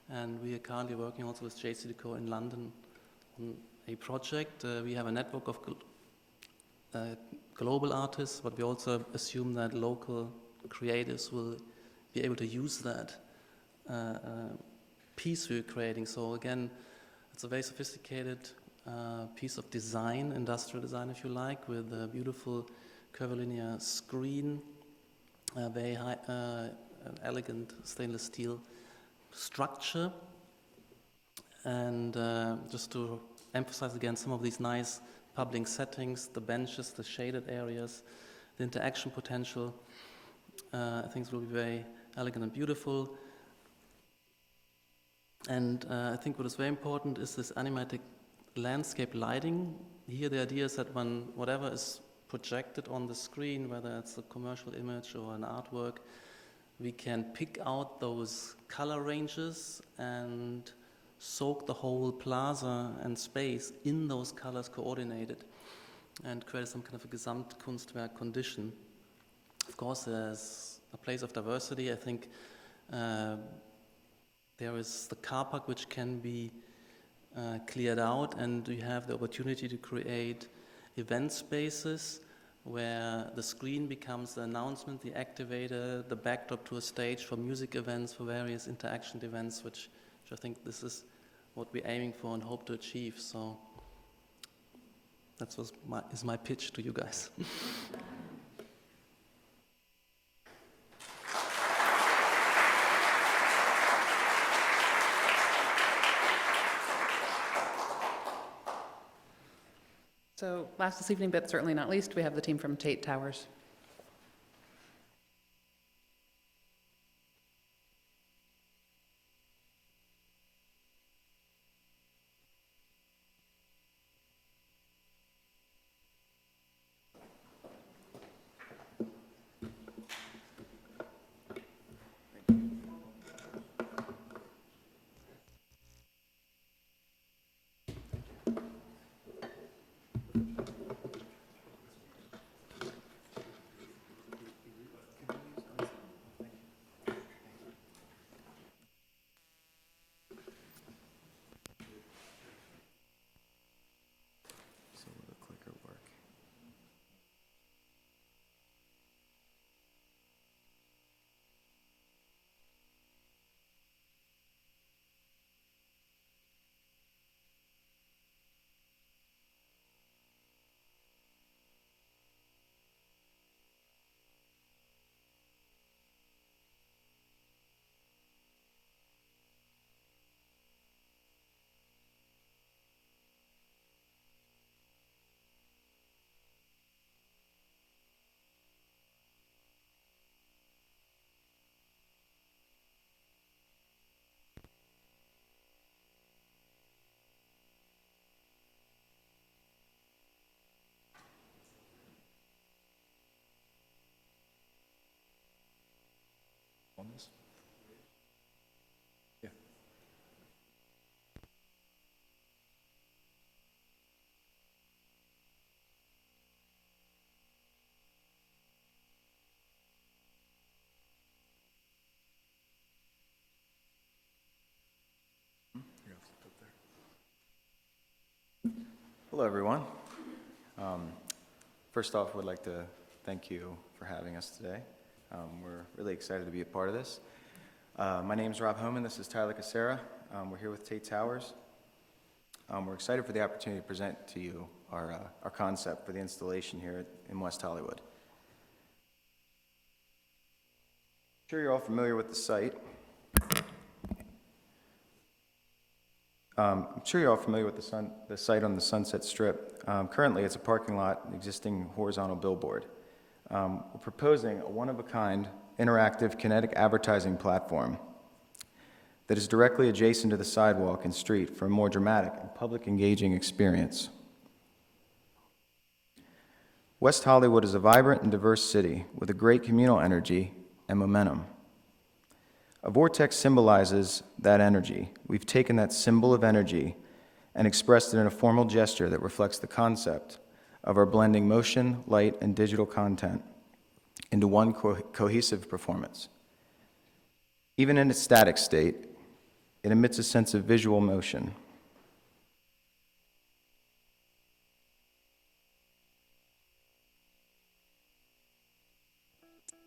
And we are currently working also with JC Decor in London on a project. We have a network of global artists, but we also assume that local creators will be able to use that piece we're creating. So again, it's a very sophisticated piece of design, industrial design if you like, with a beautiful curvilinear screen, a very high, elegant stainless steel structure. And just to emphasize again some of these nice public settings, the benches, the shaded areas, the interaction potential, I think it will be very elegant and beautiful. And I think what is very important is this animatic landscape lighting. Here the idea is that when whatever is projected on the screen, whether it's a commercial image or an artwork, we can pick out those color ranges and soak the whole plaza and space in those colors coordinated and create some kind of a Gesamtkunstwerk condition. Of course, there's a place of diversity. I think there is the car park which can be cleared out, and you have the opportunity to create event spaces where the screen becomes the announcement, the activator, the backdrop to a stage for music events, for various interaction events, which I think this is what we're aiming for and hope to achieve. So that is my pitch to you guys. So last this evening, but certainly not least, we have the team from Tate Towers. Hello, everyone. First off, we'd like to thank you for having us today. We're really excited to be a part of this. My name is Rob Homan. This is Tyler Casera. We're here with Tate Towers. We're excited for the opportunity to present to you our concept for the installation here in West Hollywood. I'm sure you're all familiar with the site. I'm sure you're all familiar with the site on the Sunset Strip. Currently, it's a parking lot, an existing horizontal billboard. We're proposing a one-of-a-kind interactive kinetic advertising platform that is directly adjacent to the sidewalk and street for a more dramatic and public engaging experience. West Hollywood is a vibrant and diverse city with a great communal energy and momentum. A vortex symbolizes that energy. We've taken that symbol of energy and expressed it in a formal gesture that reflects the concept of our blending motion, light, and digital content into one cohesive performance. Even in its static state, it emits a sense of visual motion.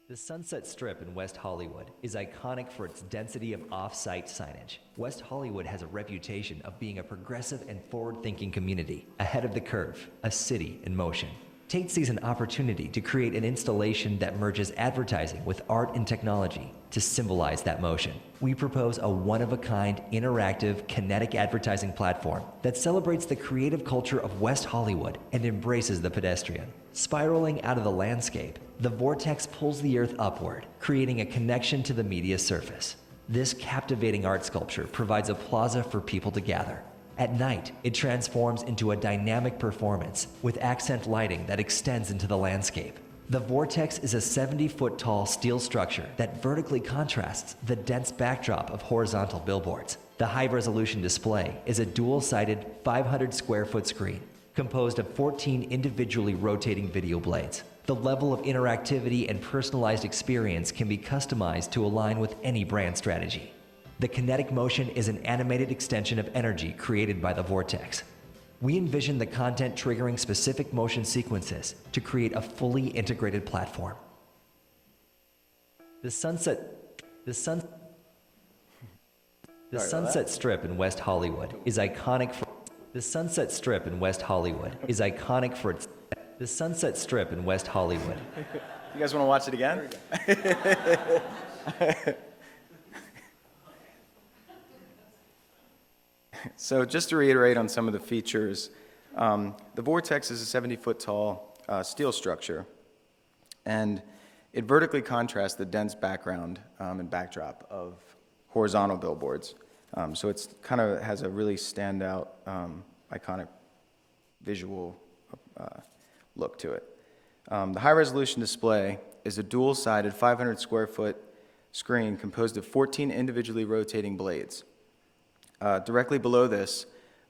The Sunset Strip in West Hollywood is iconic for its density of off-site signage. West Hollywood has a reputation of being a progressive and forward-thinking community, ahead of the curve, a city in motion. Tate sees an opportunity to create an installation that merges advertising with art and technology to symbolize that motion. We propose a one-of-a-kind, interactive, kinetic advertising platform that celebrates the creative culture of West Hollywood and embraces the pedestrian. Spiraling out of the landscape, the vortex pulls the earth upward, creating a connection to the media surface. This captivating art sculpture provides a plaza for people to gather. At night, it transforms into a dynamic performance with accent lighting that extends into the landscape. The vortex is a 70-foot tall steel structure that vertically contrasts the dense backdrop of horizontal billboards. The high-resolution display is a dual-sided 500-square-foot screen composed of 14 individually rotating video blades. The level of interactivity and personalized experience can be customized to align with any brand strategy. The Kinetic Motion is an animated extension of energy created by the vortex. We envision the content triggering specific motion sequences to create a fully integrated platform. The Sunset Strip in West Hollywood is iconic for The Sunset Strip in West Hollywood is iconic for its The Sunset Strip in West Hollywood. You guys want to watch it again? So just to reiterate on some of the features, the vortex is a 70-foot tall steel structure, and it vertically contrasts the dense background and backdrop of horizontal billboards. So it's kind of has a really standout, iconic visual look to it. The high-resolution display is a dual-sided 500-square-foot screen composed of 14 individually rotating blades. Directly below this,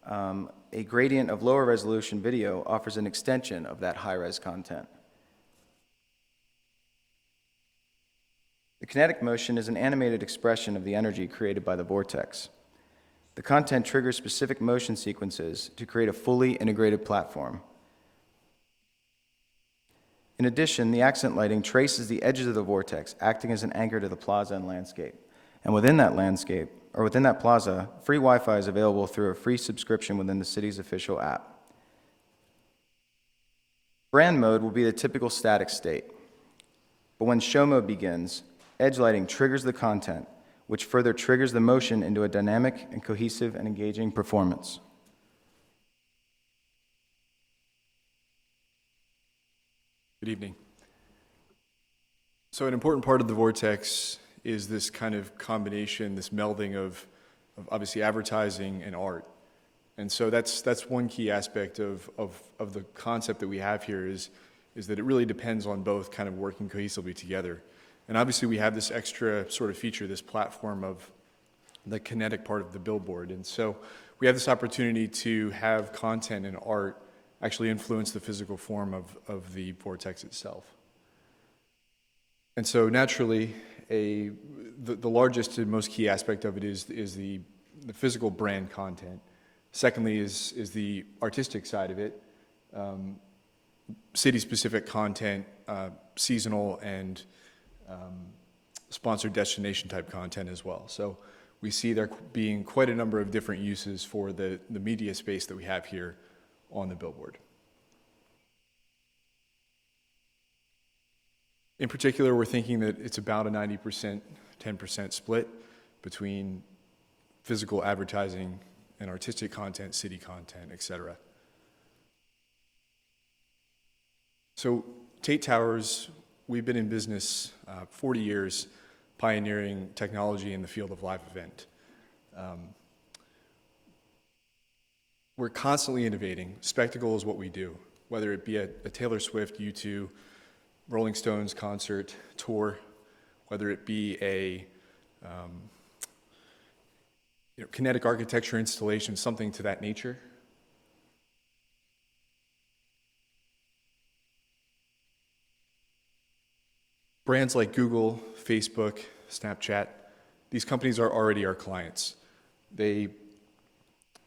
a gradient of lower resolution video offers an extension of that high-res content. The kinetic motion is an animated expression of the energy created by the vortex. The content triggers specific motion sequences to create a fully integrated platform. In addition, the accent lighting traces the edges of the vortex, acting as an anchor to the plaza and landscape. And within that landscape, or within that plaza, free Wi-Fi is available through a free subscription within the city's official app. Brand mode will be the typical static state. But when show mode begins, edge lighting triggers the content, which further triggers the motion into a dynamic and cohesive and engaging performance. Good evening. So an important part of the vortex is this kind of combination, this melding of obviously advertising and art. And so that's one key aspect of the concept that we have here is that it really depends on both kind of working cohesively together. And obviously we have this extra sort of feature, this platform of the kinetic part of the billboard. And so we have this opportunity to have content and art actually influence the physical form of the vortex itself. And so naturally, the largest and most key aspect of it is the physical brand content. Secondly is the artistic side of it, city-specific content, seasonal and sponsored destination type content as well. So we see there being quite a number of different uses for the media space that we have here on the billboard. In particular, we're thinking that it's about a 90%, 10% split between physical advertising and artistic content, city content, etc. So Tate Towers, we've been in business 40 years, pioneering technology in the field of live event. We're constantly innovating. Spectacle is what we do, whether it be a Taylor Swift, U2, Rolling Stones concert, tour, whether it be a kinetic architecture installation, something to that nature. Brands like Google, Facebook, Snapchat, these companies are already our clients. We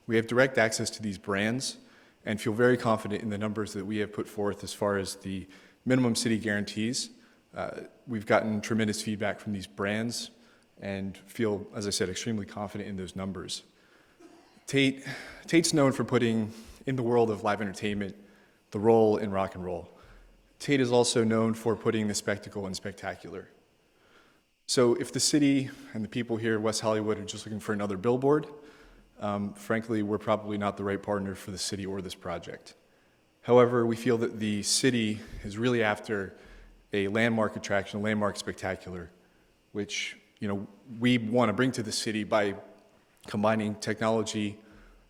have direct access to these brands and feel very confident in the numbers that we have put forth as far as the minimum city guarantees. We've gotten tremendous feedback from these brands and feel, as I said, extremely confident in those numbers. Tate's known for putting, in the world of live entertainment, the roll in rock and roll. Tate is also known for putting the spectacle in spectacular. So if the city and the people here in West Hollywood are just looking for another billboard, frankly, we're probably not the right partner for the city or this project. However, we feel that the city is really after a landmark attraction, a landmark spectacular, which we want to bring to the city by combining technology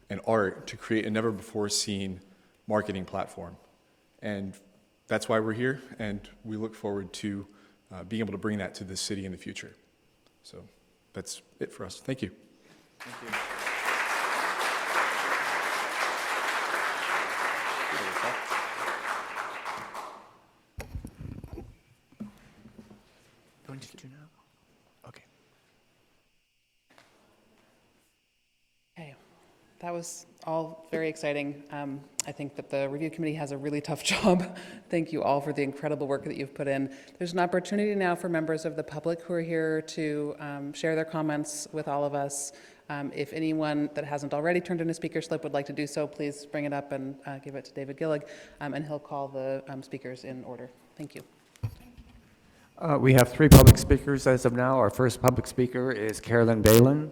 and art to create a never-before-seen marketing platform. And that's why we're here, and we look forward to being able to bring that to the city in the future. So that's it for us. Thank you. Thank you. Okay, that was all very exciting. I think that the review committee has a really tough job. Thank you all for the incredible work that you've put in. There's an opportunity now for members of the public who are here to share their comments with all of us. If anyone that hasn't already turned in a speaker slip would like to do so, please bring it up and give it to David Gillig, and he'll call the speakers in order. Thank you. We have 3 public speakers as of now. Our first public speaker is Carolyn Balin.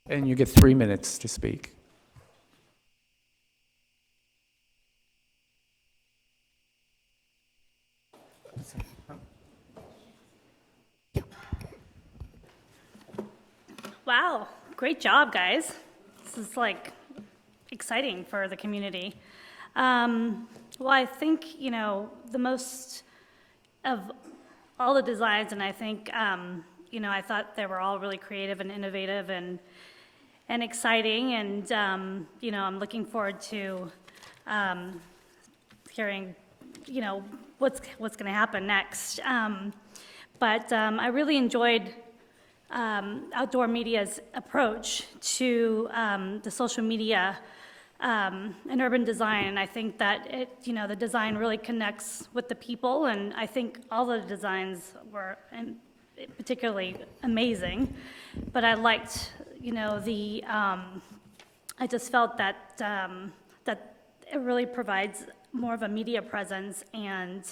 And you get 3 minutes to speak. Wow, great job, guys. This is exciting for the community. Well, I think, the most of all the designs, and I think, I thought they were all really creative and innovative and exciting, and, I'm looking forward to hearing, what's going to happen next. But I really enjoyed Outdoor Media's approach to the social media and urban design, and I think that the design really connects with the people, and I think all the designs were particularly amazing. But I liked, I just felt that that it really provides more of a media presence and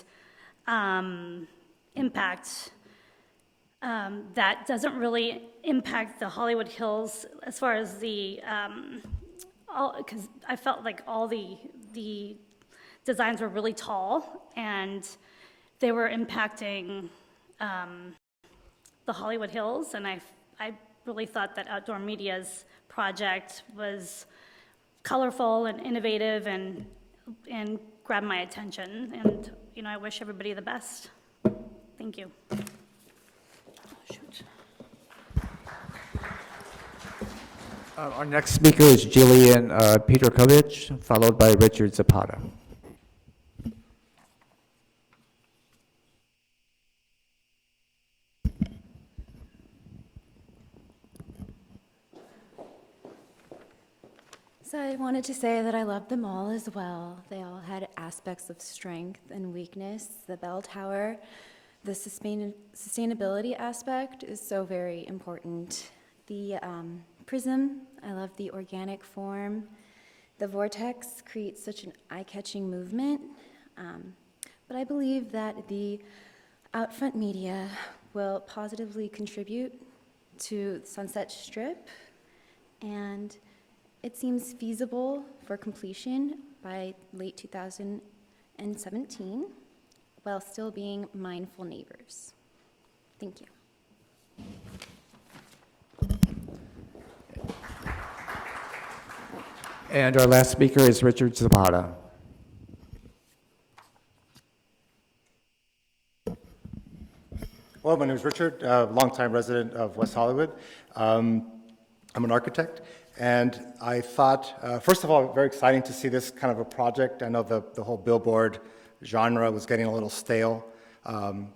impact. That doesn't really impact the Hollywood Hills as far as because I felt like all the designs were really tall and they were impacting the Hollywood Hills, and I really thought that Outdoor Media's project was colorful and innovative and grabbed my attention, and I wish everybody the best. Thank you. Our next speaker is Jillian Peterkovich, followed by Richard Zapata. So I wanted to say that I love them all as well. They all had aspects of strength and weakness. The bell tower, the sustainability aspect is so very important. The prism, I love the organic form. The vortex creates such an eye-catching movement. But I believe that the Outfront media will positively contribute to the Sunset Strip, and it seems feasible for completion by late 2017 while still being mindful neighbors. Thank you. And our last speaker is Richard Zamata. Hello, my name is Richard, longtime resident of West Hollywood. I'm an architect, and I thought, first of all, very exciting to see this kind of a project. I know the whole billboard genre was getting a little stale,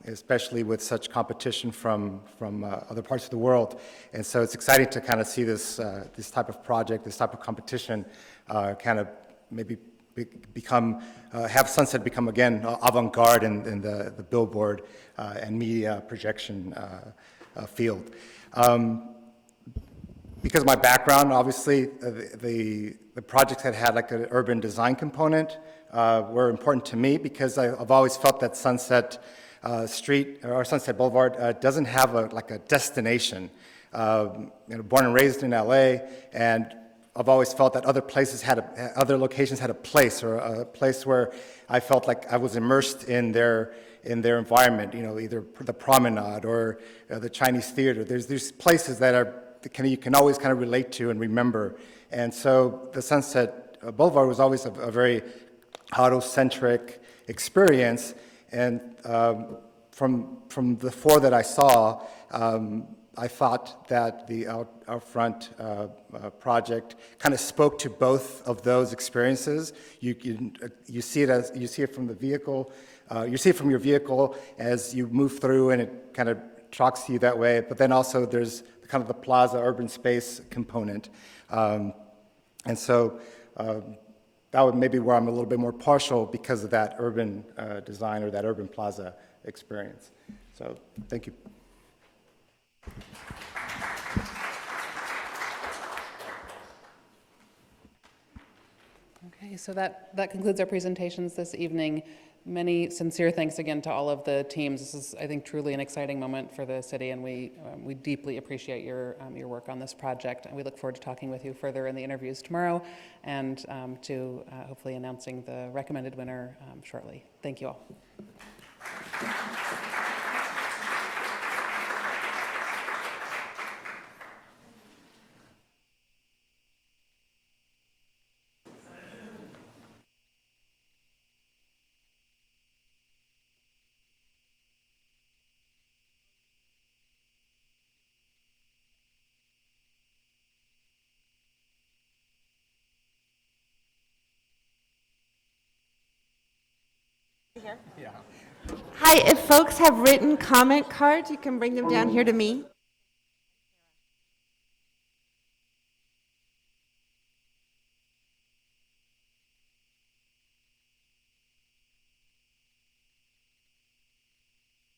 especially with such competition from other parts of the world. And so it's exciting to kind of see this type of project, this type of competition, kind of maybe have Sunset become again avant-garde in the billboard and media projection field. Because of my background, obviously, the projects that had like an urban design component were important to me because I've always felt that Sunset Street or Sunset Boulevard doesn't have like a destination. Born and raised in LA, and I've always felt that other locations had a place, or a place where I felt like I was immersed in their environment. Either the promenade or the Chinese theater. There's these places that you can always kind of relate to and remember. And so the Sunset Boulevard was always a very auto-centric experience. And from the four that I saw, I thought that the Outfront project kind of spoke to both of those experiences. You see it from the vehicle, you see it from your vehicle as you move through, and it kind of talks to you that way. But then also there's kind of the plaza urban space component, and so that would maybe where I'm a little bit more partial because of that urban design or that urban plaza experience. So thank you. Okay, so that concludes our presentations this evening. Many sincere thanks again to all of the teams. This is, I think, truly an exciting moment for the city, and we deeply appreciate your work on this project. And we look forward to talking with you further in the interviews tomorrow, and to hopefully announcing the recommended winner shortly. Thank you all. Hi, if folks have written comment cards, you can bring them down here to me.